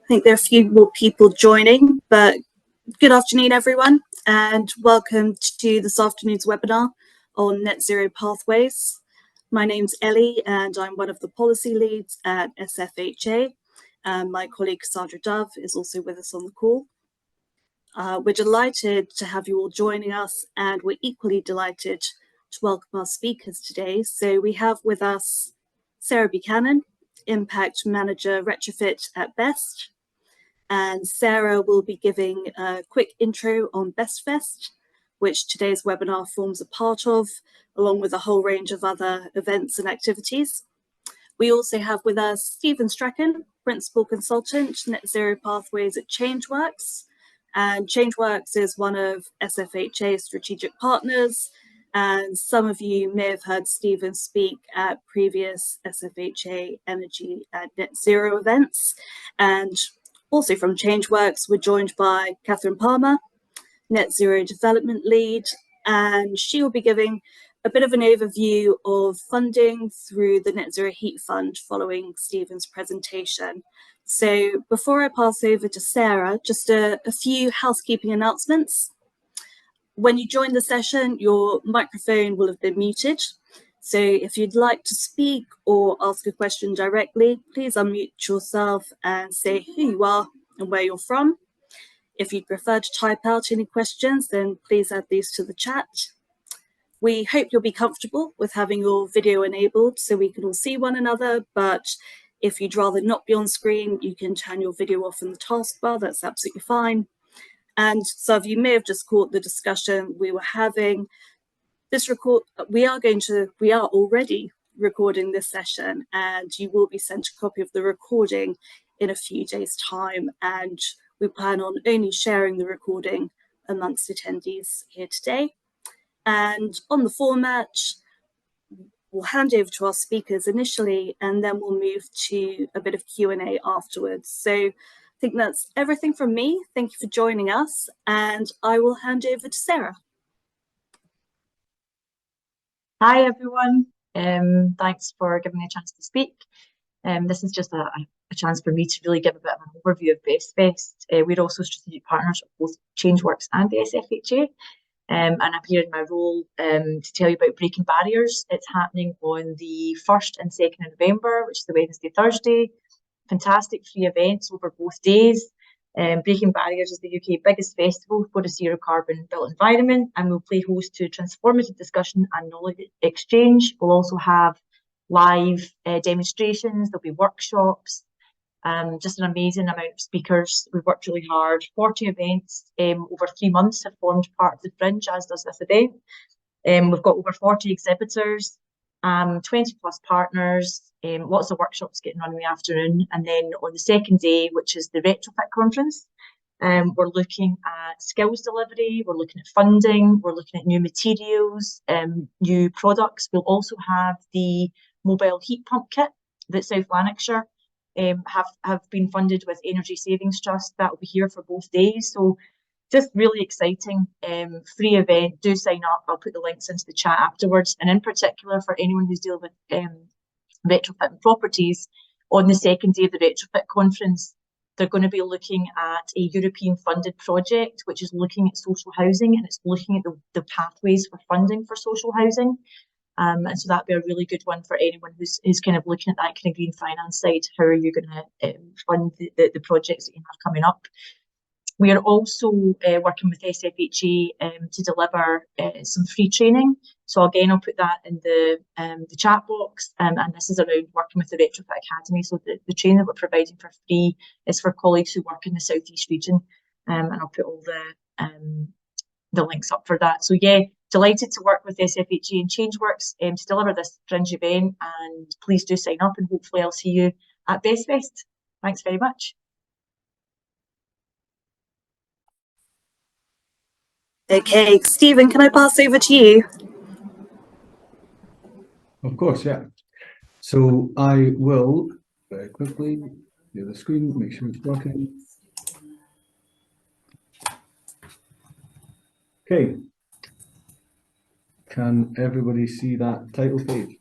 think there are a few more people joining, but good afternoon, everyone, and welcome to this afternoon's webinar on net zero pathways. My name's Ellie, and I'm one of the policy leads at SFHA. My colleague Sandra Dove is also with us on the call. We're delighted to have you all joining us, and we're equally delighted to welcome our speakers today. So we have with us Sarah Buchanan, Impact Manager Retrofit at Best. And Sarah will be giving a quick intro on BestFest, which today's webinar forms a part of, along with a whole range of other events and activities. We also have with us Stephen Strachan, Principal Consultant, Net Zero Pathways at Changeworks. And Changeworks is one of SFHA's strategic partners. And some of you may have heard Stephen speak at previous SFHA Energy and Net Zero events. And also from Changeworks, we're joined by Catherine Palmer, Net Zero Development Lead, and she will be giving a bit of an overview of funding through the Net Zero Heat Fund following Stephen's presentation. So before I pass over to Sarah, just a few housekeeping announcements. When you join the session, your microphone will have been muted. So if you'd like to speak or ask a question directly, please unmute yourself and say who you are and where you're from. If you'd prefer to type out any questions, then please add these to the chat. We hope you'll be comfortable with having your video enabled so we can all see one another, but if you'd rather not be on screen, you can turn your video off in the taskbar, that's absolutely fine. And some of you may have just caught the discussion we were having. We are already recording this session, and you will be sent a copy of the recording in a few days' time. And we plan on only sharing the recording amongst attendees here today. And on the format, we'll hand over to our speakers initially, and then we'll move to a bit of Q&A afterwards. So I think that's everything from me. Thank you for joining us, and I will hand over to Sarah. Hi everyone, thanks for giving me a chance to speak. This is just a chance for me to really give a bit of an overview of BestFest. We're also strategic partners of both Changeworks and the SFHA, and I'm here in my role to tell you about Breaking Barriers. It's happening on the 1st and 2nd of November, which is the Wednesday, Thursday. Fantastic free events over both days. Breaking Barriers is the UK's biggest festival for a zero carbon built environment, and will play host to transformative discussion and knowledge exchange. We'll also have live demonstrations, there'll be workshops, just an amazing amount of speakers. We've worked really hard. 40 events over 3 months have formed part of the Fringe, as does this event. We've got over 40 exhibitors, 20 plus partners, lots of workshops getting run in the afternoon. And then on the second day, which is the retrofit conference, we're looking at skills delivery, we're looking at funding, we're looking at new materials, new products. We'll also have the mobile heat pump kit that South Lanarkshire have been funded with Energy Savings Trust. That will be here for both days. So just really exciting free event. Do sign up. I'll put the links into the chat afterwards. And in particular, for anyone who's dealing with retrofitting properties, on the second day of the retrofit conference, they're going to be looking at a European funded project, which is looking at social housing, and it's looking at the pathways for funding for social housing. And so that'd be a really good one for anyone who's kind of looking at that kind of green finance side. How are you going to fund the projects that you have coming up? We are also working with SFHA to deliver some free training. So again, I'll put that in the chat box. And this is around working with the Retrofit Academy. So the training that we're providing for free is for colleagues who work in the South East region. And I'll put all the links up for that. So yeah, delighted to work with SFHA and Changeworks to deliver this Fringe event. And please do sign up, and hopefully I'll see you at BestFest. Thanks very much. Okay, Stephen, can I pass over to you? Of course, yeah. So I will very quickly share the screen, make sure it's working. Okay. Can everybody see that title page?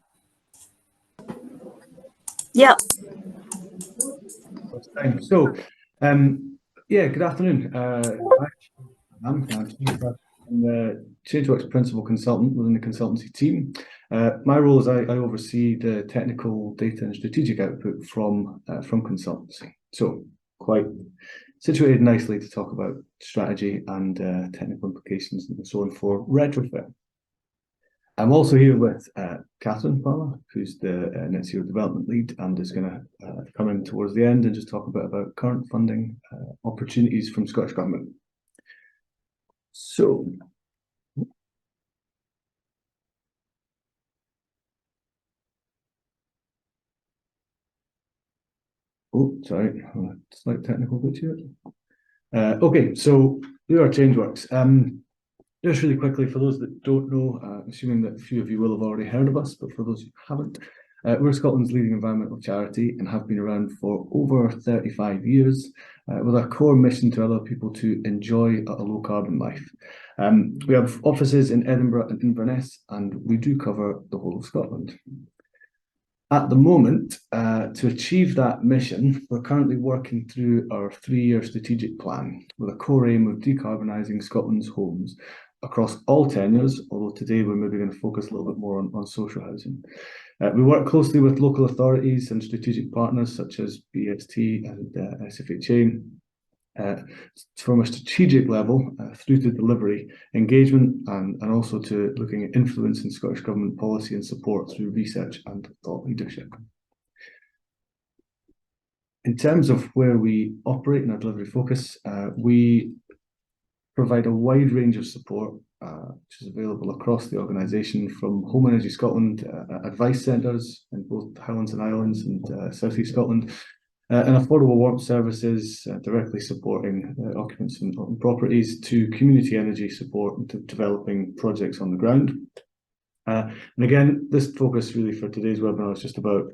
Yeah. So Yeah, good afternoon. I'm the Changeworks principal consultant within the consultancy team. My role is I oversee the technical data and strategic output from consultancy. So quite situated nicely to talk about strategy and technical implications and so on for retrofit. I'm also here with Catherine Palmer, who's the Net Zero Development Lead, and is going to come in towards the end and just talk a bit about current funding opportunities from Scottish Government. So, oh, sorry, slight technical glitch here. Okay, so we are Changeworks. Just really quickly, for those that don't know, assuming that a few of you will have already heard of us, but for those who haven't, we're Scotland's leading environmental charity and have been around for over 35 years with our core mission to allow people to enjoy a low carbon life. We have offices in Edinburgh and Inverness, and we do cover the whole of Scotland. At the moment, to achieve that mission, we're currently working through our 3-year strategic plan with a core aim of decarbonising Scotland's homes across all tenures, although today we're maybe going to focus a little bit more on social housing. We work closely with local authorities and strategic partners such as BST and SFHA, from a strategic level through to delivery, engagement, and also to looking at influencing Scottish Government policy and support through research and thought leadership. In terms of where we operate in our delivery focus, we provide a wide range of support which is available across the organisation, from Home Energy Scotland advice centres in both Highlands and Islands and South East Scotland, and affordable warmth services directly supporting occupants on properties, to community energy support and to developing projects on the ground. And again, this focus really for today's webinar is just about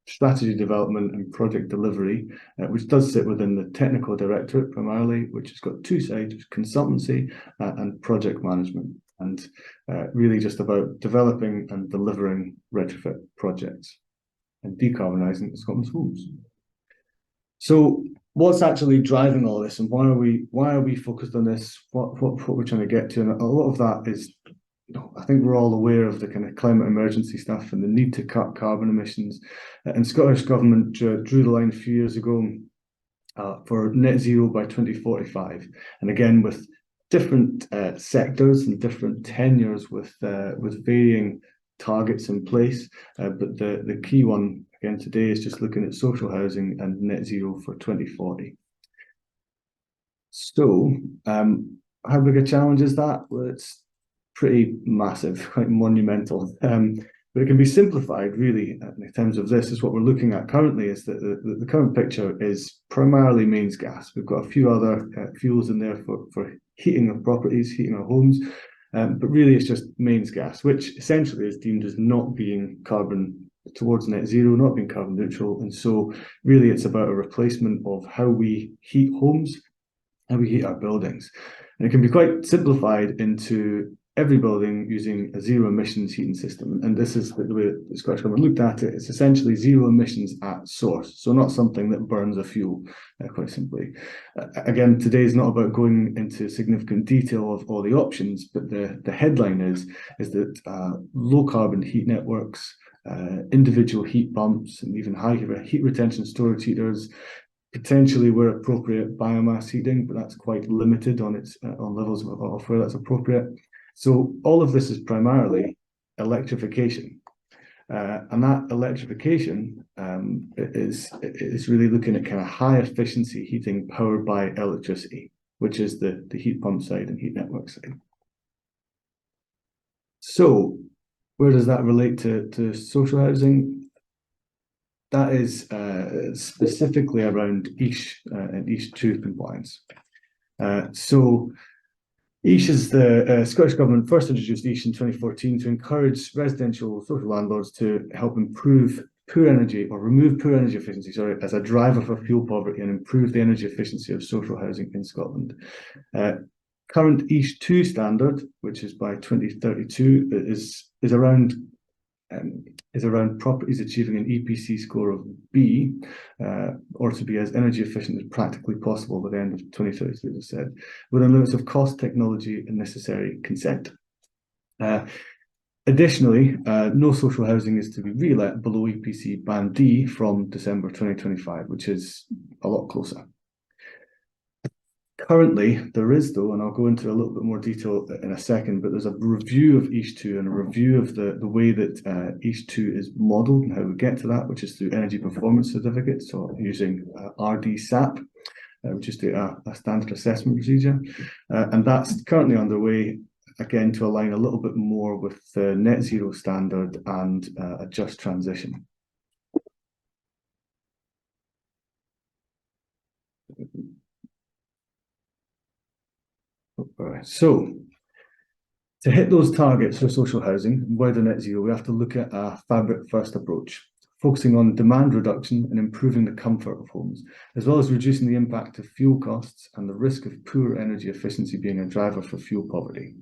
strategy development and project delivery, which does sit within the technical directorate primarily, which has got two sides: consultancy and project management, and really just about developing and delivering retrofit projects and decarbonising Scotland's homes. So what's actually driving all this, and why are we focused on this? What we're trying to get to, and a lot of that is, I think we're all aware of the kind of climate emergency stuff and the need to cut carbon emissions. And Scottish Government drew the line a few years ago for net zero by 2045, and again with different sectors and different tenures with varying targets in place, but the key one again today is just looking at social housing and net zero for 2040. So how big a challenge is that? Well, it's pretty massive, quite monumental, but it can be simplified really in terms of this. Is what we're looking at currently is that the current picture is primarily mains gas. We've got a few other fuels in there for heating of properties, heating our homes, but really it's just mains gas, which essentially is deemed as not being carbon towards net zero, not being carbon neutral. And so really it's about a replacement of how we heat homes, how we heat our buildings. And it can be quite simplified into every building using a zero emissions heating system. And this is the way that the Scottish Government looked at it. It's essentially zero emissions at source. So not something that burns a fuel, quite simply. Again, today is not about going into significant detail of all the options, but the headline is that low carbon heat networks, individual heat pumps, and even high heat retention storage heaters, potentially where appropriate biomass heating, but that's quite limited on its on levels of where that's appropriate. So all of this is primarily electrification, and that electrification is really looking at kind of high efficiency heating powered by electricity, which is the heat pump side and heat network side. So where does that relate to social housing? That is specifically around EIS and EIS 2 compliance. So EIS is the Scottish Government first introduced EIS in 2014 to encourage residential social landlords to help improve poor energy or remove poor energy efficiency, as a driver for fuel poverty and improve the energy efficiency of social housing in Scotland. Current EIS 2 standard, which is by 2032, is around is around properties achieving an EPC score of B, or to be as energy efficient as practically possible by the end of 2033, as I said, within limits of cost, technology, and necessary consent. Additionally, no social housing is to be relet below EPC Band D from December 2025, which is a lot closer. Currently, there is, though, and I'll go into a little bit more detail in a second, but there's a review of EASH 2 and a review of the way that EASH 2 is modelled and how we get to that, which is through energy performance certificates, so using RD-SAP, which is a standard assessment procedure. And that's currently underway, again, to align a little bit more with the net zero standard and a just transition. So, to hit those targets for social housing, wider net zero, we have to look at a fabric-first approach, focusing on demand reduction and improving the comfort of homes, as well as reducing the impact of fuel costs and the risk of poor energy efficiency being a driver for fuel poverty.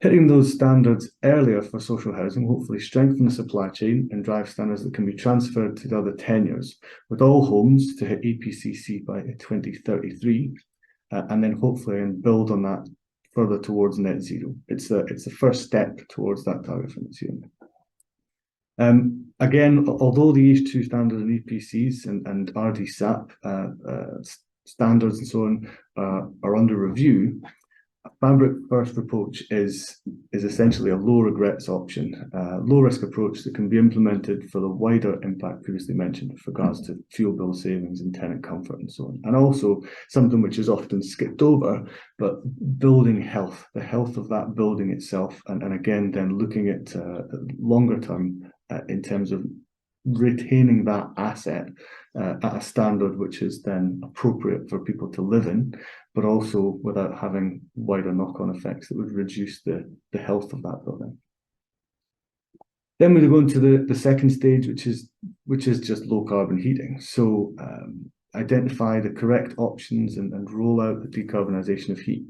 Hitting those standards earlier for social housing will hopefully strengthen the supply chain and drive standards that can be transferred to the other tenures, with all homes to hit EPCC by 2033. And then hopefully build on that further towards net zero. It's the first step towards that target for net zero. Again, although the EASH 2 standard and EPCs and RD-SAP standards and so on are under review, a fabric-first approach is essentially a low regrets option, low risk approach that can be implemented for the wider impact previously mentioned with regards to fuel bill savings and tenant comfort and so on. And also something which is often skipped over, but building health, the health of that building itself, and again then looking at longer term in terms of retaining that asset at a standard which is then appropriate for people to live in, but also without having wider knock-on effects that would reduce the health of that building. Then we go into the second stage, which is just low carbon heating. So identify the correct options and roll out the decarbonisation of heat.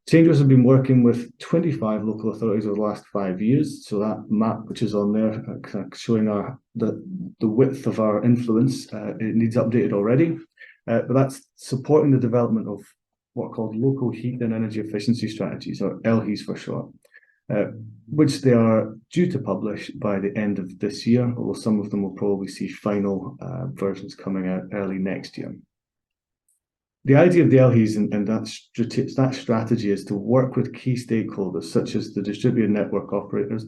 Changeworks have been working with 25 local authorities over the last 5 years. So that map, which is on there, kind of showing the width of our influence, it needs updated already. But that's supporting the development of what are called local heat and energy efficiency strategies, or LHEs for short, which they are due to publish by the end of this year, although some of them will probably see final versions coming out early next year. The idea of the LHEs and that strategy is to work with key stakeholders such as the distribution network operators,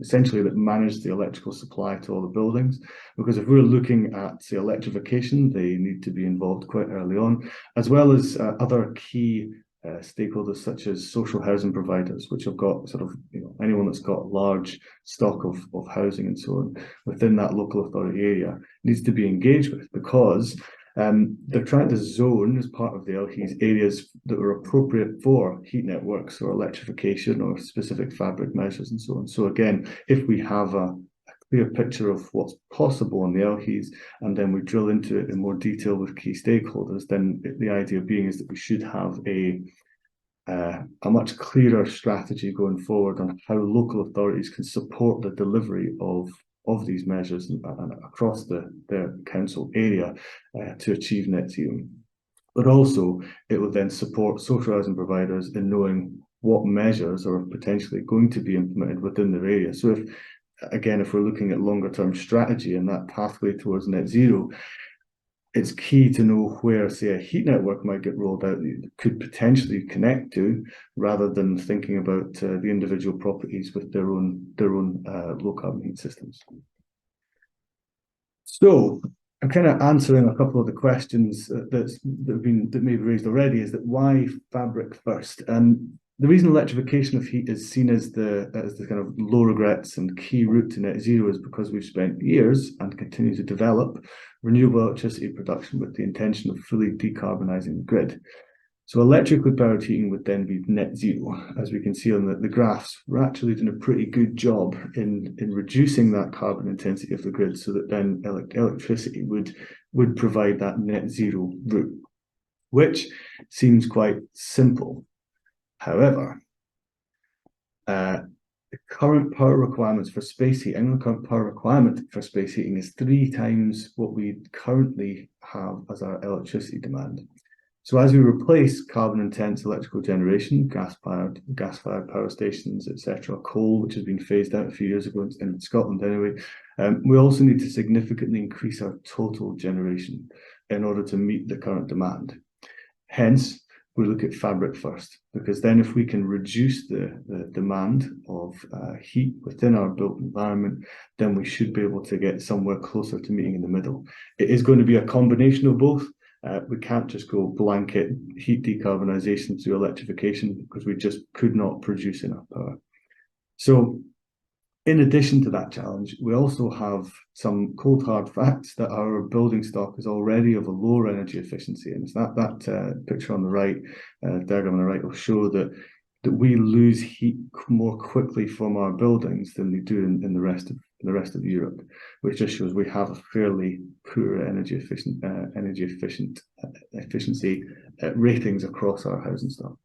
essentially that manage the electrical supply to all the buildings. Because if we're looking at, say, electrification, they need to be involved quite early on, as well as other key stakeholders such as social housing providers, which have got sort of, anyone that's got large stock of housing and so on within that local authority area needs to be engaged with, because they're trying to zone, as part of the LHEs, areas that are appropriate for heat networks or electrification or specific fabric measures and so on. So again, if we have a clear picture of what's possible on the LHEs and then we drill into it in more detail with key stakeholders, then the idea being is that we should have a much clearer strategy going forward on how local authorities can support the delivery of these measures and across their council area to achieve net zero. But also it will then support social housing providers in knowing what measures are potentially going to be implemented within their area. So if we're looking at longer term strategy and that pathway towards net zero, it's key to know where, say, a heat network might get rolled out that you could potentially connect to, rather than thinking about the individual properties with their own low carbon heat systems. So I'm kind of answering a couple of the questions that may be raised already. Is that why fabric first? And the reason electrification of heat is seen as the kind of low regrets and key route to net zero is because we've spent years and continue to develop renewable electricity production with the intention of fully decarbonising the grid. So electrically powered heating would then be net zero. As we can see on the graphs, we're actually doing a pretty good job in reducing that carbon intensity of the grid, so that then electricity would provide that net zero route, which seems quite simple. However, the current power requirements for space heating, the current power requirement for space heating is 3 times what we currently have as our electricity demand. So as we replace carbon-intense electrical generation, gas-fired power stations, etc., coal, which has been phased out a few years ago in Scotland anyway, we also need to significantly increase our total generation in order to meet the current demand. Hence, we look at fabric first, because then if we can reduce the demand of heat within our built environment, then we should be able to get somewhere closer to meeting in the middle. It is going to be a combination of both. We can't just go blanket heat decarbonisation through electrification, because we just could not produce enough power. So in addition to that challenge, we also have some cold hard facts that our building stock is already of a lower energy efficiency. And it's that picture on the right, diagram on the right, will show that we lose heat more quickly from our buildings than they do in the rest of Europe, which just shows we have a fairly poor energy efficiency ratings across our housing stock.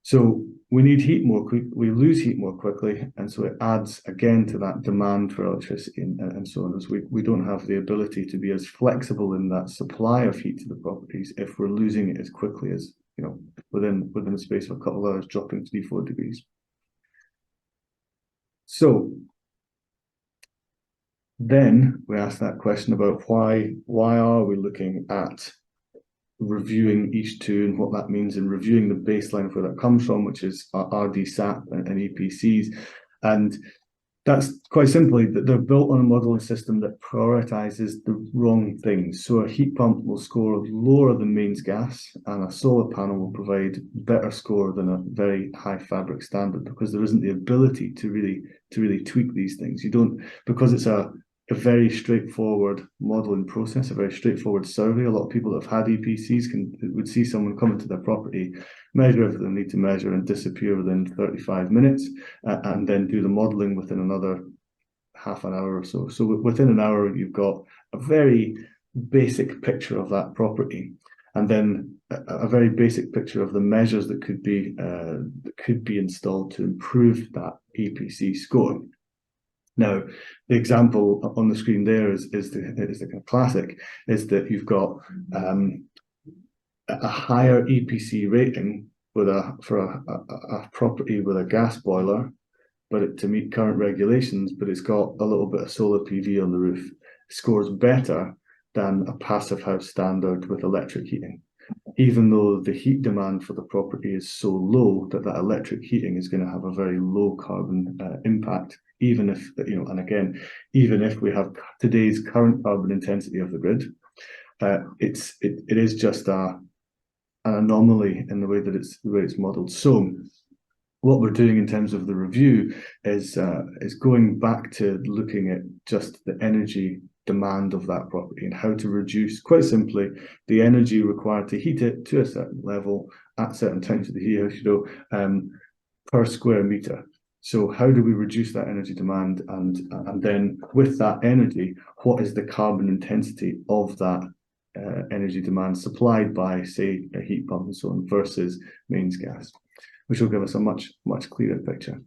So we need heat more quickly, we lose heat more quickly, and so it adds again to that demand for electricity and so on, as we don't have the ability to be as flexible in that supply of heat to the properties if we're losing it as quickly as, you know, within the space of a couple of hours, dropping 3-4 degrees. So then we ask that question about why are we looking at reviewing each two and what that means, and reviewing the baseline where that comes from, which is RDSAP and EPCs. And that's quite simply that they're built on a modelling system that prioritizes the wrong things. So a heat pump will score lower than mains gas, and a solar panel will provide better score than a very high fabric standard, because there isn't the ability to really tweak these things. You don't, because it's a very straightforward modelling process, a very straightforward survey. A lot of people that have had EPCs would see someone come into their property, measure everything they need to measure, and disappear within 35 minutes, and then do the modelling within another half an hour or so. So within an hour, you've got a very basic picture of that property, and then a very basic picture of the measures that could be installed to improve that EPC score. Now, the example on the screen there is the classic, is that you've got a higher EPC rating for a property with a gas boiler, but to meet current regulations, but it's got a little bit of solar PV on the roof. It scores better than a passive house standard with electric heating, even though the heat demand for the property is so low that electric heating is going to have a very low carbon impact, even if, you know, and again, even if we have today's current carbon intensity of the grid, it is just an anomaly in the way that it's modelled. So what we're doing in terms of the review is going back to looking at just the energy demand of that property and how to reduce, quite simply, the energy required to heat it to a certain level at certain times of the year, you know, per square meter. So how do we reduce that energy demand, and then with that energy, what is the carbon intensity of that energy demand supplied by, say, a heat pump and so on versus mains gas, which will give us a much clearer picture.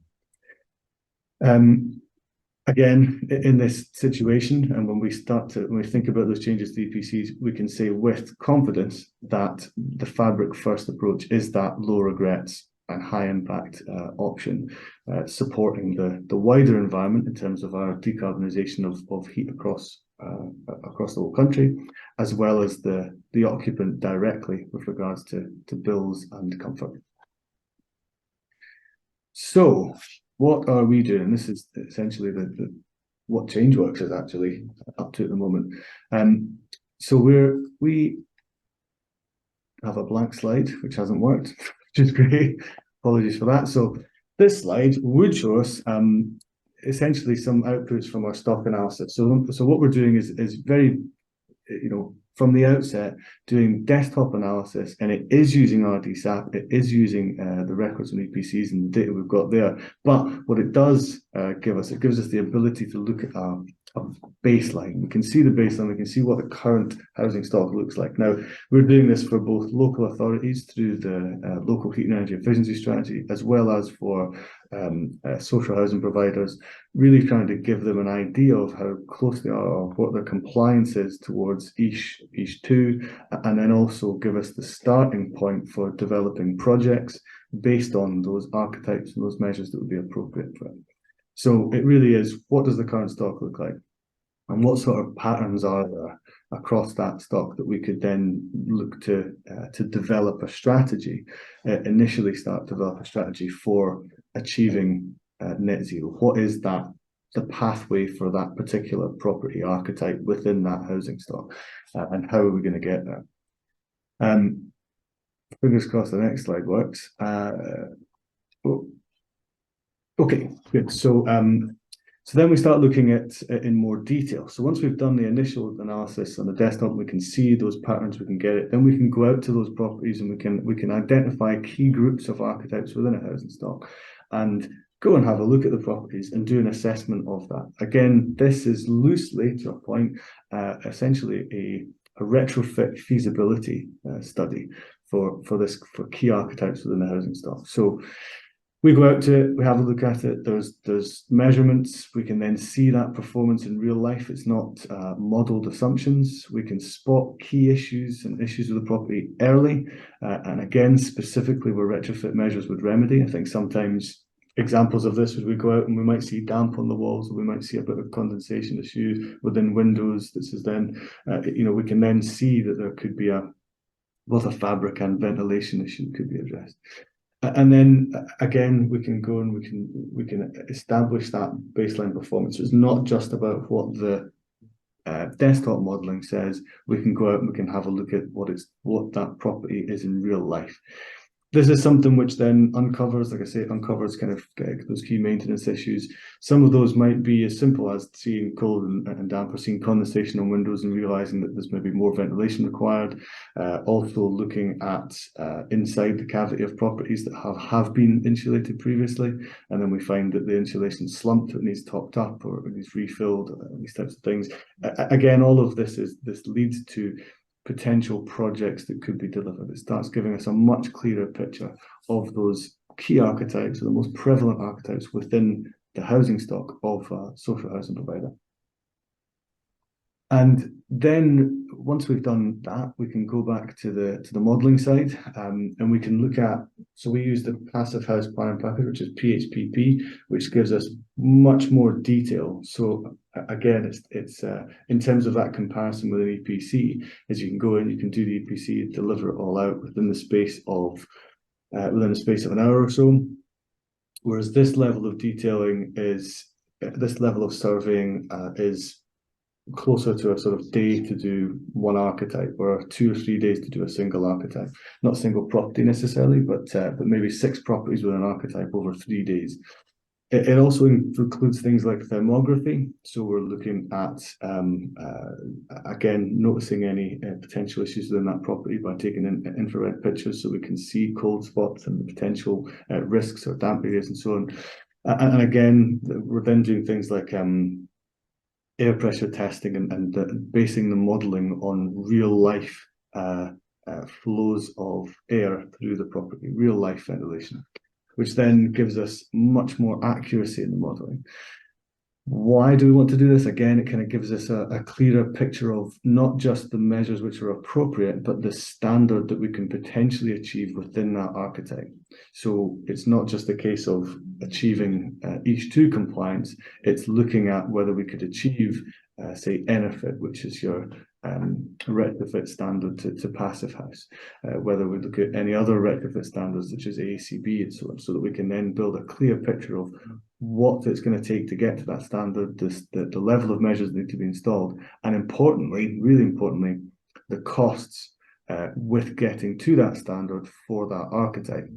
Again, in this situation, and when we think about those changes to EPCs, we can say with confidence that the fabric first approach is that low regrets and high impact option, supporting the wider environment in terms of our decarbonisation of heat across the whole country, as well as the occupant directly with regards to bills and comfort. So what are we doing? This is essentially what Changeworks is actually up to at the moment. So we have a blank slide which hasn't worked, which is great. Apologies for that. So this slide would show us essentially some outputs from our stock analysis. So what we're doing is very, you know, from the outset, doing desktop analysis, and it is using RDSAP, it is using the records and EPCs and the data we've got there. But what it does give us, it gives us the ability to look at baseline. We can see the baseline, we can see what the current housing stock looks like. Now, we're doing this for both local authorities through the local heat and energy efficiency strategy, as well as for social housing providers, really trying to give them an idea of how close they are or what their compliance is towards EIS 2, and then also give us the starting point for developing projects based on those archetypes and those measures that would be appropriate for it. So it really is, what does the current stock look like? And what sort of patterns are there across that stock that we could then look to develop a strategy, initially start to develop a strategy for achieving net zero? What is that, the pathway for that particular property archetype within that housing stock? And how are we going to get there? Fingers crossed the next slide works. Okay, good. So then we start looking at in more detail. So once we've done the initial analysis on the desktop, we can see those patterns, we can get it. Then we can go out to those properties and we can identify key groups of archetypes within a housing stock and go and have a look at the properties and do an assessment of that. Again, this is loosely, to a point, essentially a retrofit feasibility study for key archetypes within the housing stock. So we go out to it, we have a look at it, there's measurements, we can then see that performance in real life. It's not modelled assumptions. We can spot key issues and issues with the property early, and again, specifically where retrofit measures would remedy. I think sometimes examples of this is we go out and we might see damp on the walls, or we might see a bit of condensation issue within windows. This is then, we can then see that there could be both a fabric and ventilation issue could be addressed. And then again, we can go and we can establish that baseline performance. It's not just about what the desktop modelling says. We can go out and we can have a look at what that property is in real life. This is something which then uncovers, like I say, uncovers kind of those key maintenance issues. Some of those might be as simple as seeing cold and damp, or seeing condensation on windows and realising that there's maybe more ventilation required. Also looking at inside the cavity of properties that have been insulated previously, and then we find that the insulation slumped, it needs topped up, or it needs refilled, these types of things. Again, all of this leads to potential projects that could be delivered. It starts giving us a much clearer picture of those key archetypes, or the most prevalent archetypes within the housing stock of a social housing provider. And then once we've done that, we can go back to the modelling side, and we can look at, so we use the Passive House Planning Package, which is PHPP, which gives us much more detail. So again, it's in terms of that comparison with an EPC, as you can go in, you can do the EPC, deliver it all out within the space of an hour or so. Whereas this level of detailing this level of surveying is closer to a sort of day to do one archetype, or 2 or 3 days to do a single archetype. Not a single property necessarily, but maybe 6 properties with an archetype over 3 days. It also includes things like thermography. So we're looking at, again, noticing any potential issues within that property by taking infrared pictures, so we can see cold spots and the potential risks or damp areas and so on. And again, we're then doing things like air pressure testing and basing the modelling on real life flows of air through the property, real life ventilation, which then gives us much more accuracy in the modelling. Why do we want to do this? Again, it kind of gives us a clearer picture of not just the measures which are appropriate, but the standard that we can potentially achieve within that archetype. So it's not just a case of achieving EIS 2 compliance, it's looking at whether we could achieve, say, NFIT, which is your retrofit standard to passive house, whether we look at any other retrofit standards such as AACB and so on, so that we can then build a clear picture of what it's going to take to get to that standard, the level of measures that need to be installed, and importantly, really importantly, the costs with getting to that standard for that archetype.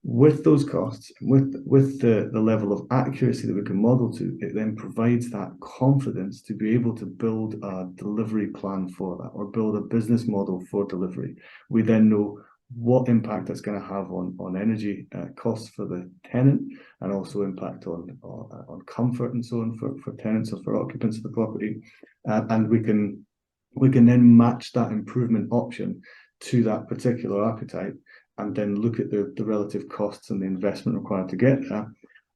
With those costs, with the level of accuracy that we can model to, it then provides that confidence to be able to build a delivery plan for that, or build a business model for delivery. We then know what impact that's going to have on energy costs for the tenant, and also impact on comfort and so on for tenants or for occupants of the property, and we can then match that improvement option to that particular archetype, and then look at the relative costs and the investment required to get there,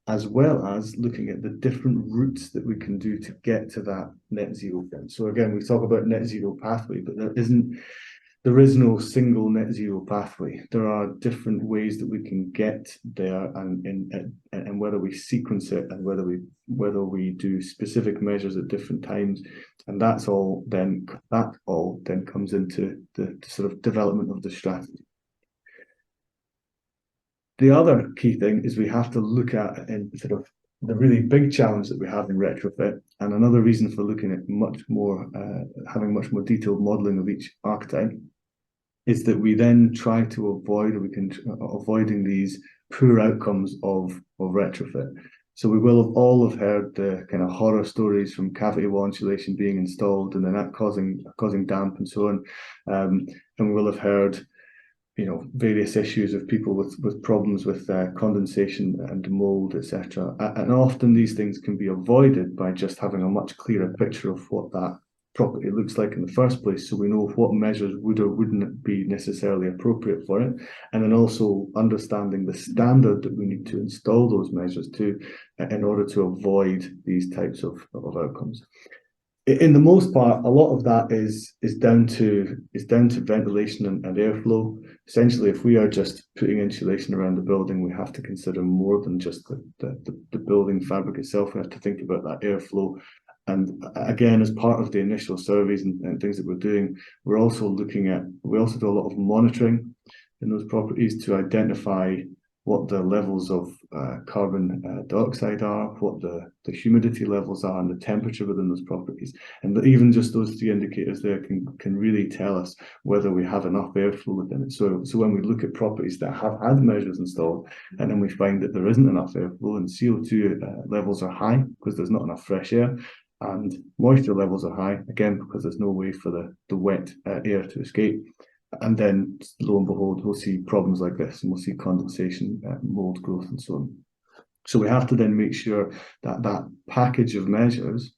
as well as looking at the different routes that we can do to get to that net zero point. So again, we talk about net zero pathway, but there is no single net zero pathway. There are different ways that we can get there, and whether we sequence it, and whether we do specific measures at different times, and that all then comes into the sort of development of the strategy. The other key thing is we have to look at in sort of the really big challenge that we have in retrofit, and another reason for looking at having much more detailed modelling of each archetype, is that we then try to avoiding these poor outcomes of retrofit. So we will have all have heard the kind of horror stories from cavity wall insulation being installed and then that causing damp and so on, and we will have heard, you know, various issues of people with problems with condensation and mold, etc. And often these things can be avoided by just having a much clearer picture of what that property looks like in the first place, so we know what measures would or wouldn't be necessarily appropriate for it, and then also understanding the standard that we need to install those measures to in order to avoid these types of outcomes. In the most part, a lot of that is down to ventilation and airflow. Essentially, if we are just putting insulation around the building, we have to consider more than just the building fabric itself. We have to think about that airflow. And again, as part of the initial surveys and things that we're doing, we also do a lot of monitoring in those properties to identify what the levels of carbon dioxide are, what the humidity levels are, and the temperature within those properties. And even just those three indicators there can really tell us whether we have enough airflow within it. So when we look at properties that have had measures installed, and then we find that there isn't enough airflow and CO2 levels are high because there's not enough fresh air, and moisture levels are high, again, because there's no way for the wet air to escape. And then, lo and behold, we'll see problems like this, and we'll see condensation, mold growth, and so on. So we have to then make sure that that package of measures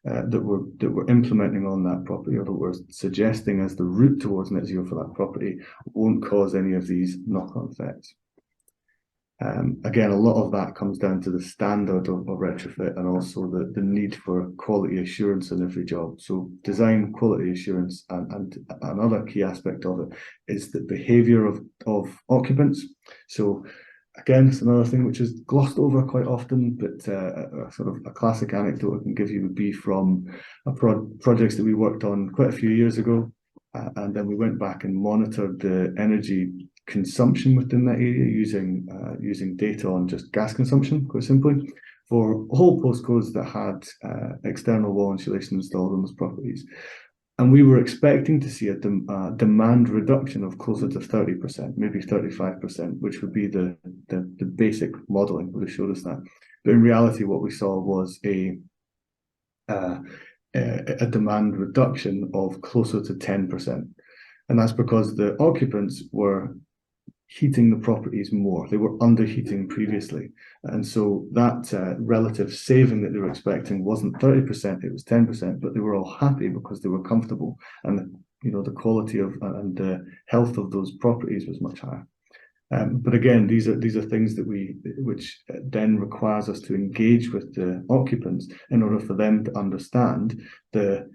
that we're implementing on that property, or that we're suggesting as the route towards net zero for that property, won't cause any of these knock-on effects. Again, a lot of that comes down to the standard of retrofit, and also the need for quality assurance in every job. So design quality assurance, and another key aspect of it is the behaviour of occupants. So again, it's another thing which is glossed over quite often, but sort of a classic anecdote I can give you would be from projects that we worked on quite a few years ago, and then we went back and monitored the energy consumption within that area using data on just gas consumption, quite simply, for whole postcodes that had external wall insulation installed on those properties. And we were expecting to see a demand reduction of closer to 30%, maybe 35%, which would be the basic modelling would have showed us that. But in reality, what we saw was a demand reduction of closer to 10%. And that's because the occupants were heating the properties more. They were underheating previously. And so that relative saving that they were expecting wasn't 30%, it was 10%, but they were all happy because they were comfortable. And the quality of and the health of those properties was much higher. But again, these are things that which then requires us to engage with the occupants in order for them to understand the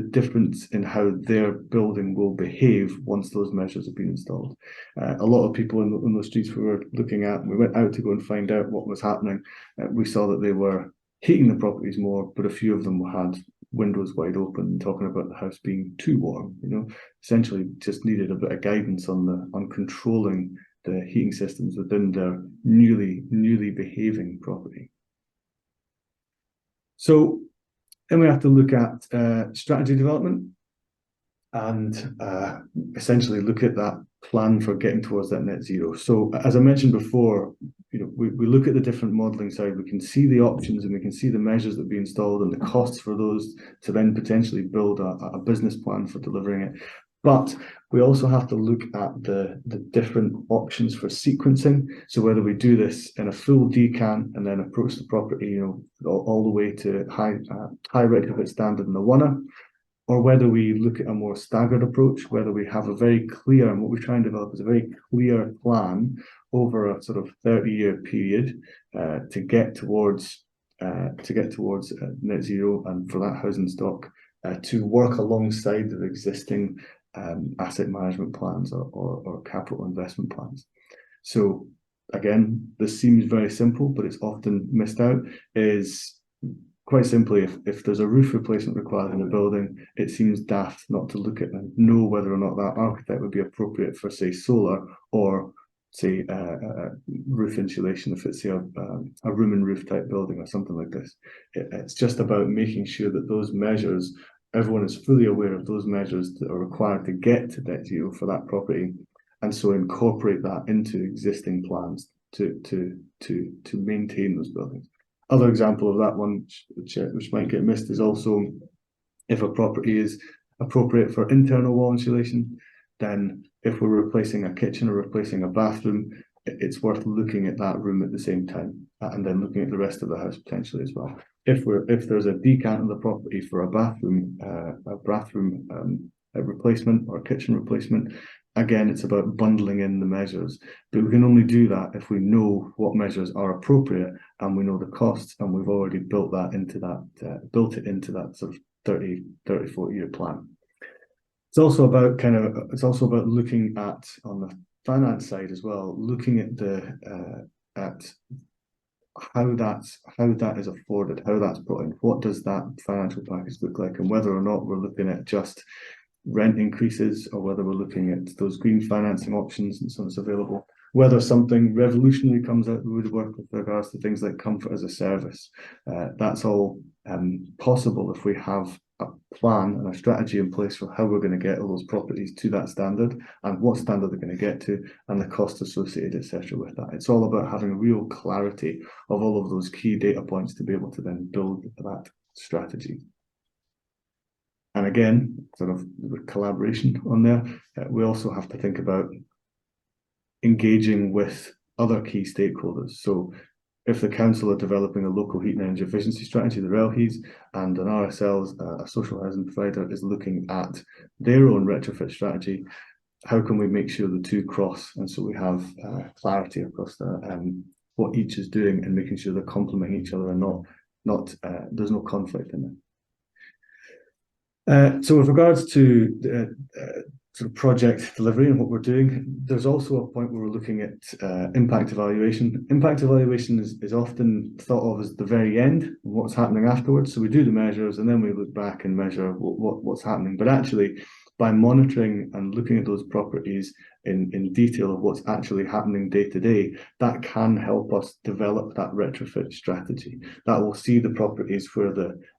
difference in how their building will behave once those measures have been installed. A lot of people in those streets we were looking at, and we went out to go and find out what was happening. We saw that they were heating the properties more, but a few of them had windows wide open, talking about the house being too warm. Essentially just needed a bit of guidance on controlling the heating systems within their newly behaving property. So then we have to look at strategy development, and essentially look at that plan for getting towards that net zero. So as I mentioned before, we look at the different modelling side, we can see the options and we can see the measures that be installed and the costs for those to then potentially build a business plan for delivering it. But we also have to look at the different options for sequencing. So whether we do this in a full decant and then approach the property, you know, all the way to high retrofit standard in the ONER, or whether we look at a more staggered approach, whether we have a very clear, and what we try and develop is a very clear plan over a sort of 30-year period to get towards net zero, and for that housing stock to work alongside the existing asset management plans or capital investment plans. So again, this seems very simple, but it's often missed out. Is quite simply, if there's a roof replacement required in a building, it seems daft not to look at and know whether or not that architect would be appropriate for, say, solar, or say roof insulation if it's, say, a room and roof type building or something like this. It's just about making sure that those measures, everyone is fully aware of those measures that are required to get to net zero for that property, and so incorporate that into existing plans to maintain those buildings. Other example of that one, which might get missed, is also if a property is appropriate for internal wall insulation, then if we're replacing a kitchen or replacing a bathroom, it's worth looking at that room at the same time, and then looking at the rest of the house potentially as well. If there's a decant on the property for a bathroom replacement or a kitchen replacement, again, it's about bundling in the measures, but we can only do that if we know what measures are appropriate and we know the costs, and we've already built it into that sort of 40-year plan. It's also about looking at, on the finance side as well, looking at how that is afforded, how that's brought in. What does that financial package look like, and whether or not we're looking at just rent increases, or whether we're looking at those green financing options and so on that's available, whether something revolutionary comes out of the woodwork with regards to things like comfort as a service. That's all possible if we have a plan and a strategy in place for how we're going to get all those properties to that standard, and what standard they're going to get to, and the cost associated, etc. with that. It's all about having real clarity of all of those key data points to be able to then build that strategy. And again, sort of the collaboration on there, we also have to think about engaging with other key stakeholders. So if the council are developing a local heat and energy efficiency strategy, the RELHEs, and an RSL, a social housing provider, is looking at their own retrofit strategy, how can we make sure the two cross, and so we have clarity across what each is doing, and making sure they're complementing each other, and not there's no conflict in there. So with regards to sort of project delivery and what we're doing, there's also a point where we're looking at impact evaluation. Impact evaluation is often thought of as the very end, and what's happening afterwards. So we do the measures, and then we look back and measure what's happening. But actually, by monitoring and looking at those properties in detail of what's actually happening day to day, that can help us develop that retrofit strategy. That will see the properties where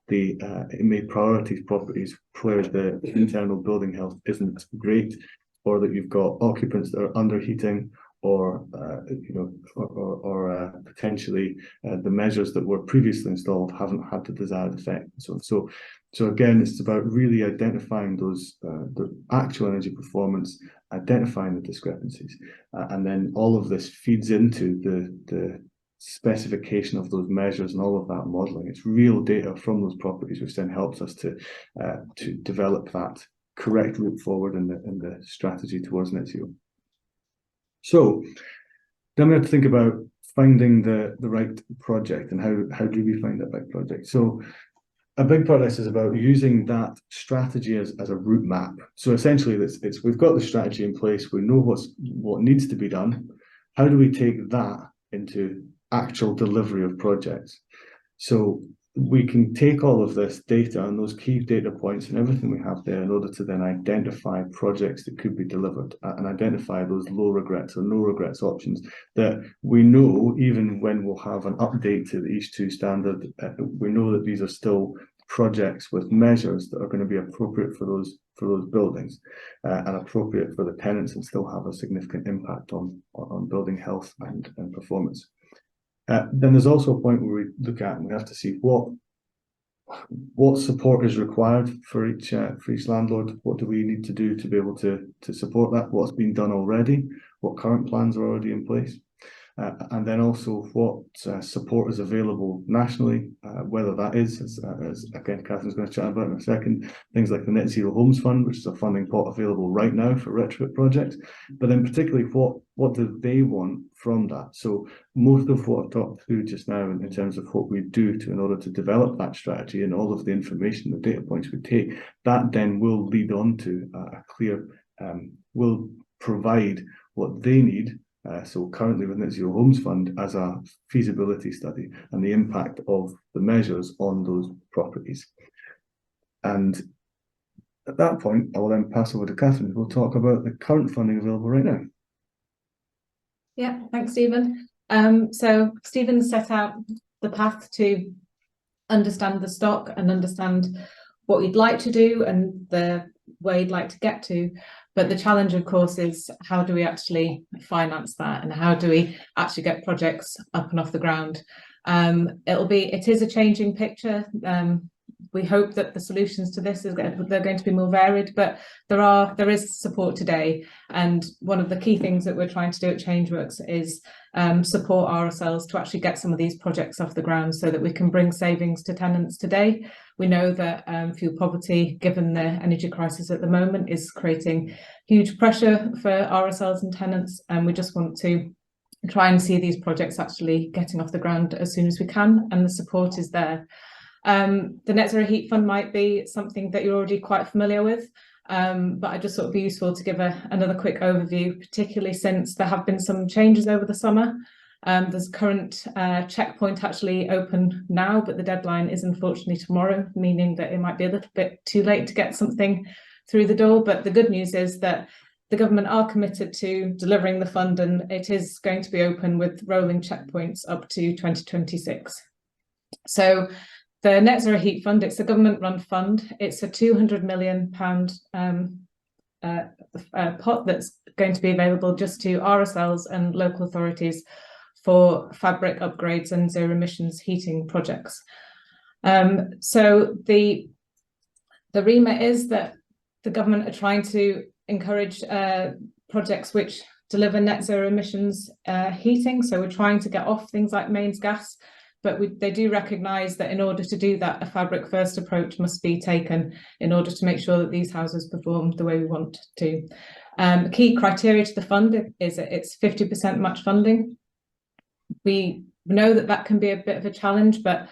it may prioritize properties where the internal building health isn't great, or that you've got occupants that are underheating, or potentially the measures that were previously installed haven't had the desired effect. So again, it's about really identifying those the actual energy performance, identifying the discrepancies, and then all of this feeds into the specification of those measures and all of that modelling. It's real data from those properties, which then helps us to develop that correct route forward in the strategy towards net zero. So then we have to think about finding the right project, and how do we find that right project. So a big part of this is about using that strategy as a route map. So essentially, we've got the strategy in place, we know what needs to be done. How do we take that into actual delivery of projects? So we can take all of this data and those key data points and everything we have there in order to then identify projects that could be delivered, and identify those low regrets or no regrets options that we know, even when we'll have an update to the H2 standard, we know that these are still projects with measures that are going to be appropriate for those buildings, and appropriate for the tenants, and still have a significant impact on building health and performance. Then there's also a point where we look at, and we have to see what what support is required for each landlord? What do we need to do to be able to support that? What's been done already? What current plans are already in place? And then also what support is available nationally, whether that is, as again, Catherine's going to chat about in a second, things like the Net Zero Homes Fund, which is a funding pot available right now for retrofit projects, but then particularly what do they want from that? So most of what I've talked through just now in terms of what we do in order to develop that strategy and all of the information, the data points we take, that then will lead on to a clear, will provide what they need. So currently with Net Zero Homes Fund as a feasibility study and the impact of the measures on those properties. And at that point, I will then pass over to Catherine, who will talk about the current funding available right now. Yeah, thanks, Stephen. So Stephen set out the path to understand the stock and understand what we'd like to do and the way you'd like to get to. But the challenge, of course, is how do we actually finance that and how do we actually get projects up and off the ground? It is a changing picture. We hope that the solutions to this they're going to be more varied, but there is support today. And one of the key things that we're trying to do at Changeworks is support RSLs to actually get some of these projects off the ground so that we can bring savings to tenants today. We know that fuel poverty, given the energy crisis at the moment, is creating huge pressure for RSLs and tenants, and we just want to try and see these projects actually getting off the ground as soon as we can, and the support is there. The Net Zero Heat Fund might be something that you're already quite familiar with, but I just thought it'd be useful to give another quick overview, particularly since there have been some changes over the summer. There's current checkpoint actually open now, but the deadline is unfortunately tomorrow, meaning that it might be a little bit too late to get something through the door. But the good news is that the government are committed to delivering the fund, and it is going to be open with rolling checkpoints up to 2026. So the Net Zero Heat Fund, it's a government-run fund. It's a £200 million pot that's going to be available just to RSLs and local authorities for fabric upgrades and zero emissions heating projects. So the remit is that the government are trying to encourage projects which deliver net zero emissions heating. So we're trying to get off things like mains gas, but they do recognise that in order to do that, a fabric first approach must be taken in order to make sure that these houses perform the way we want to. Key criteria to the fund is that it's 50% match funding. We know that that can be a bit of a challenge, but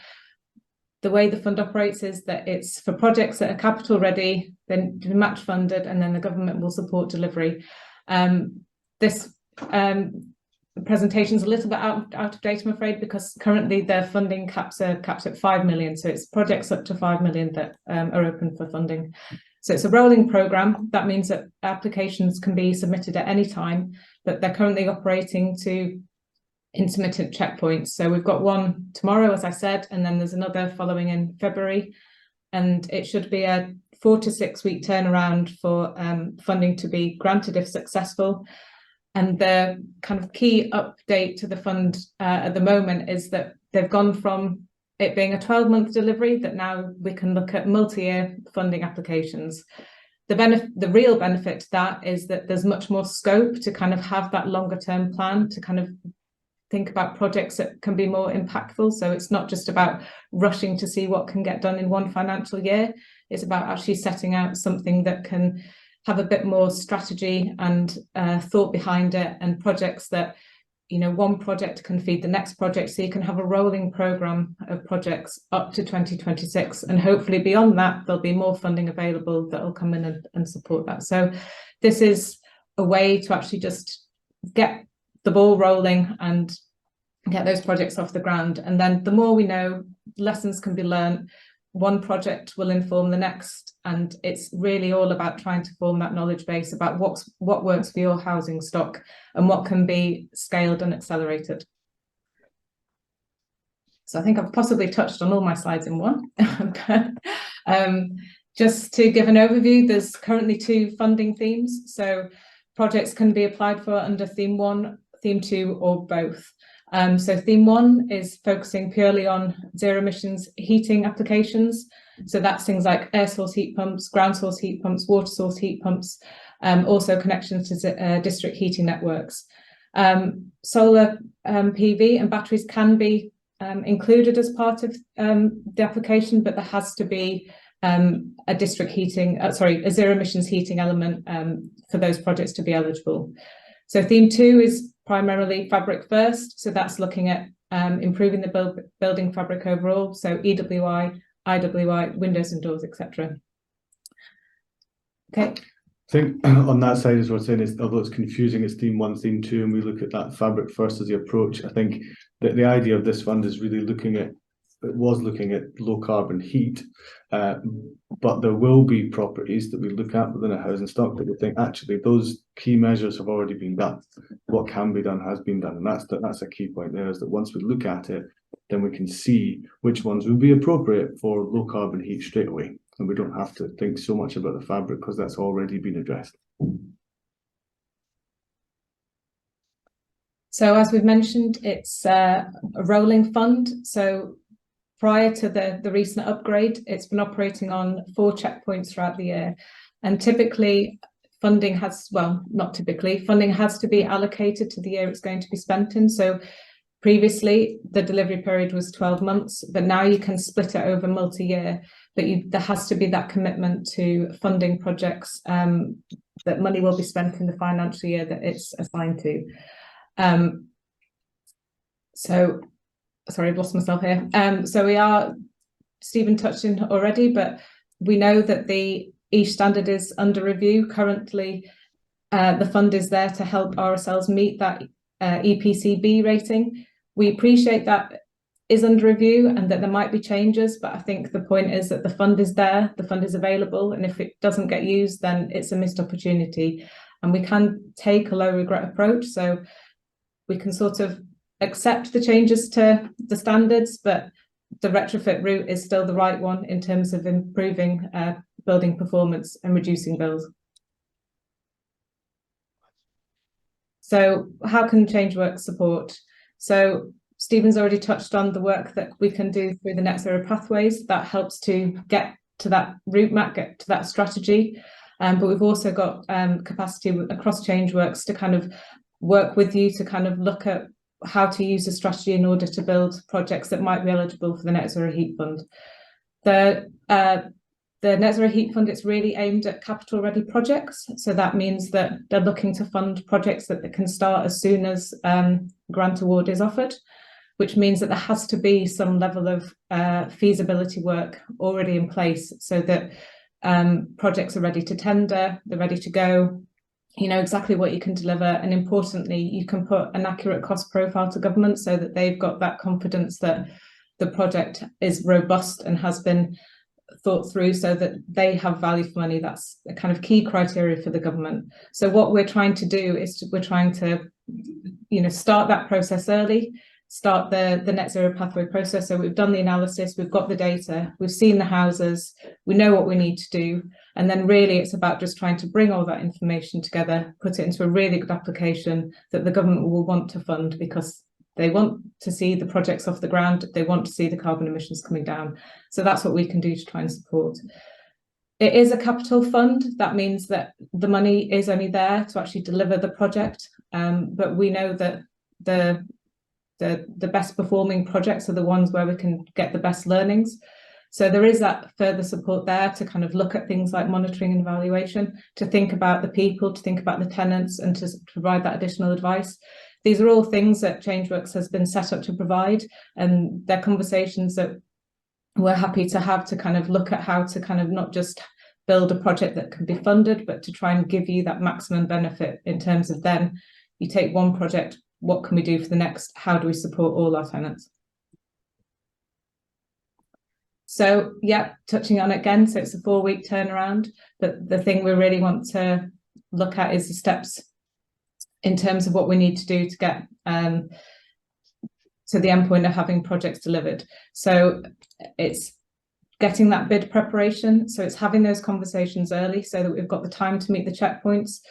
the way the fund operates is that it's for projects that are capital ready, then match funded, and then the government will support delivery. This presentation is a little bit out of date, I'm afraid, because currently their funding caps are capped at 5 million. So it's projects up to 5 million that are open for funding. So it's a rolling programme. That means that applications can be submitted at any time, but they're currently operating to intermittent checkpoints. So we've got one tomorrow, as I said, and then there's another following in February. And it should be a 4 to 6 week turnaround for funding to be granted if successful. And the kind of key update to the fund at the moment is that they've gone from it being a 12-month delivery that now we can look at multi-year funding applications. The real benefit to that is that there's much more scope to kind of have that longer term plan to kind of think about projects that can be more impactful. So it's not just about rushing to see what can get done in one financial year. It's about actually setting out something that can have a bit more strategy and thought behind it, and projects that, you know, one project can feed the next project. So you can have a rolling programme of projects up to 2026. And hopefully beyond that, there'll be more funding available that will come in and support that. So this is a way to actually just get the ball rolling and get those projects off the ground. And then the more we know, lessons can be learned. One project will inform the next, and it's really all about trying to form that knowledge base about what works for your housing stock and what can be scaled and accelerated. So I think I've possibly touched on all my slides in one. Just to give an overview, there's currently 2 funding themes. So projects can be applied for under theme 1, theme 2, or both. So theme 1 is focusing purely on zero emissions heating applications. So that's things like air source heat pumps, ground source heat pumps, water source heat pumps, also connections to district heating networks. Solar PV and batteries can be included as part of the application, but there has to be a district heating, a zero emissions heating element for those projects to be eligible. So theme 2 is primarily fabric first. So that's looking at improving the building fabric overall. So EWI, IWI, windows and doors, etc. Okay. I think on that side, as we're saying, is although it's confusing, it's theme 1, theme 2, and we look at that fabric first as the approach. I think that the idea of this fund is really looking at low carbon heat, but there will be properties that we look at within a housing stock that we think actually those key measures have already been done. What can be done has been done, and that's a key point there, is that once we look at it, then we can see which ones would be appropriate for low carbon heat straight away, and we don't have to think so much about the fabric because that's already been addressed. So as we've mentioned, it's a rolling fund. So prior to the recent upgrade, it's been operating on 4 checkpoints throughout the year. And typically funding has, well, not typically, funding has to be allocated to the year it's going to be spent in. So previously the delivery period was 12 months, but now you can split it over multi-year, but there has to be that commitment to funding projects that money will be spent in the financial year that it's assigned to. So sorry, I've lost myself here. So Stephen touched on already, but we know that the EIS standard is under review. Currently, the fund is there to help RSLs meet that EPC-B rating. We appreciate that is under review and that there might be changes, but I think the point is that the fund is there, the fund is available, and if it doesn't get used, then it's a missed opportunity. And we can take a low regret approach, so we can sort of accept the changes to the standards, but the retrofit route is still the right one in terms of improving building performance and reducing bills. So how can Changeworks support? So Stephen's already touched on the work that we can do through the net zero pathways that helps to get to that route map, get to that strategy. But we've also got capacity across Changeworks to kind of work with you to kind of look at how to use the strategy in order to build projects that might be eligible for the Net Zero Heat Fund. The Net Zero Heat Fund, it's really aimed at capital ready projects. So that means that they're looking to fund projects that they can start as soon as grant award is offered, which means that there has to be some level of feasibility work already in place so that projects are ready to tender, they're ready to go, you know exactly what you can deliver, and importantly, you can put an accurate cost profile to government so that they've got that confidence that the project is robust and has been thought through so that they have value for money. That's a kind of key criteria for the government. So what we're trying to do is we're trying to, you know, start that process early, start the net zero pathway process. So we've done the analysis, we've got the data, we've seen the houses, we know what we need to do. And then really it's about just trying to bring all that information together, put it into a really good application that the government will want to fund because they want to see the projects off the ground, they want to see the carbon emissions coming down. So that's what we can do to try and support. It is a capital fund. That means that the money is only there to actually deliver the project. But we know that the best performing projects are the ones where we can get the best learnings. So there is that further support there to kind of look at things like monitoring and evaluation, to think about the people, to think about the tenants, and to provide that additional advice. These are all things that Changeworks has been set up to provide, and they're conversations that we're happy to have to kind of look at how to kind of not just build a project that can be funded, but to try and give you that maximum benefit in terms of then you take one project, what can we do for the next? How do we support all our tenants? So yeah, touching on it again, so it's a 4-week turnaround, but the thing we really want to look at is the steps in terms of what we need to do to get to the end point of having projects delivered. So it's getting that bid preparation. So it's having those conversations early so that we've got the time to meet the checkpoints.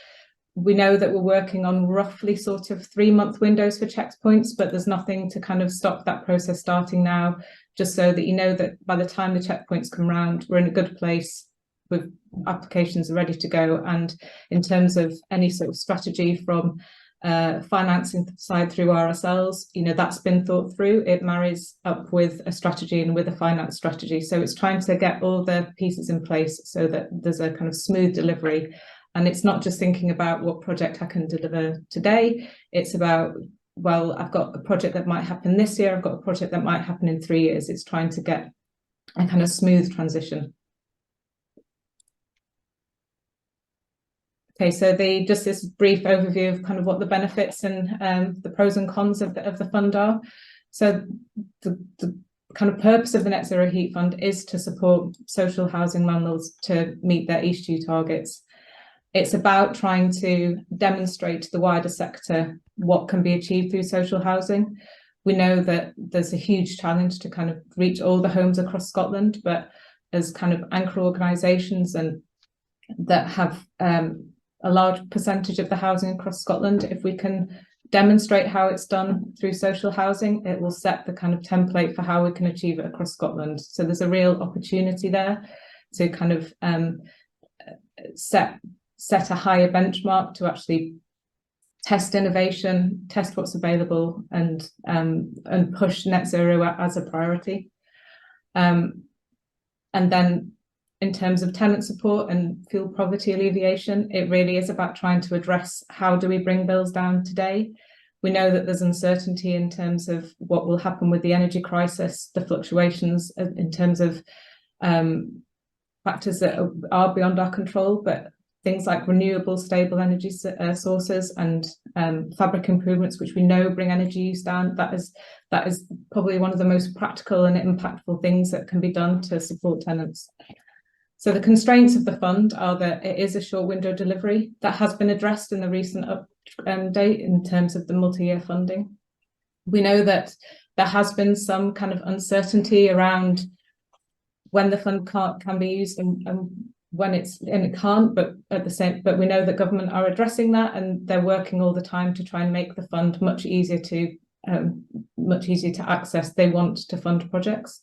We know that we're working on roughly sort of 3-month windows for checkpoints, but there's nothing to kind of stop that process starting now, just so that you know that by the time the checkpoints come round, we're in a good place with applications are ready to go. And in terms of any sort of strategy from financing side through RSLs, you know, that's been thought through. It marries up with a strategy and with a finance strategy. So it's trying to get all the pieces in place so that there's a kind of smooth delivery. And it's not just thinking about what project I can deliver today. It's about, well, I've got a project that might happen this year. I've got a project that might happen in 3 years. It's trying to get a kind of smooth transition. Okay, so just this brief overview of kind of what the benefits and the pros and cons of the fund are. So the kind of purpose of the Net Zero Heat Fund is to support social housing landlords to meet their ESG targets. It's about trying to demonstrate to the wider sector what can be achieved through social housing. We know that there's a huge challenge to kind of reach all the homes across Scotland, but as kind of anchor organisations and that have a large percentage of the housing across Scotland, if we can demonstrate how it's done through social housing, it will set the kind of template for how we can achieve it across Scotland. So there's a real opportunity there to kind of set a higher benchmark to actually test innovation, test what's available, and push net zero as a priority. And then in terms of tenant support and fuel poverty alleviation, it really is about trying to address how do we bring bills down today. We know that there's uncertainty in terms of what will happen with the energy crisis, the fluctuations in terms of factors that are beyond our control, but things like renewable, stable energy sources and fabric improvements, which we know bring energy use down, that is probably one of the most practical and impactful things that can be done to support tenants. So the constraints of the fund are that it is a short window delivery. That has been addressed in the recent update in terms of the multi-year funding. We know that there has been some kind of uncertainty around when the fund can be used and when it can't, but we know that government are addressing that, and they're working all the time to try and make the fund much easier to access. They want to fund projects.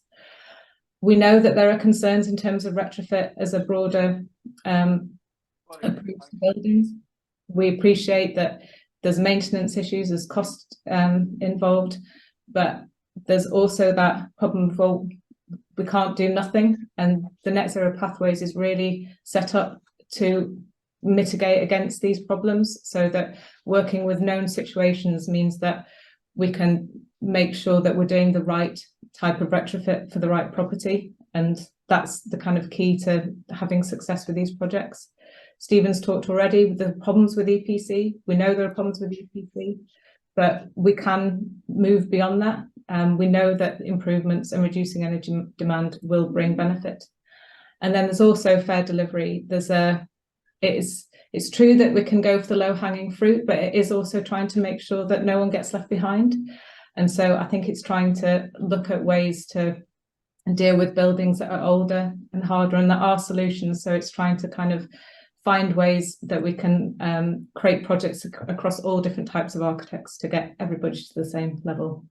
We know that there are concerns in terms of retrofit as a broader approach to buildings. We appreciate that there's maintenance issues, there's cost involved, but there's also that problem of, well, we can't do nothing, and the Net Zero Pathways is really set up to mitigate against these problems, so that working with known situations means that we can make sure that we're doing the right type of retrofit for the right property, and that's the kind of key to having success with these projects. Stephen's talked already with the problems with EPC. We know there are problems with EPC, but we can move beyond that. We know that improvements and reducing energy demand will bring benefit. And then there's also fair delivery. It's true that we can go for the low-hanging fruit, but it is also trying to make sure that no one gets left behind. And so I think it's trying to look at ways to deal with buildings that are older and harder, and there are solutions. So it's trying to kind of find ways that we can create projects across all different types of architects to get everybody to the same level.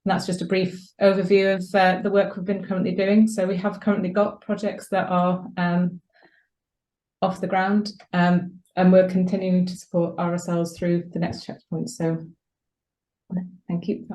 And that's just a brief overview of the work we've been currently doing. So we have currently got projects that are off the ground, and we're continuing to support RSLs through the next checkpoint. So thank you.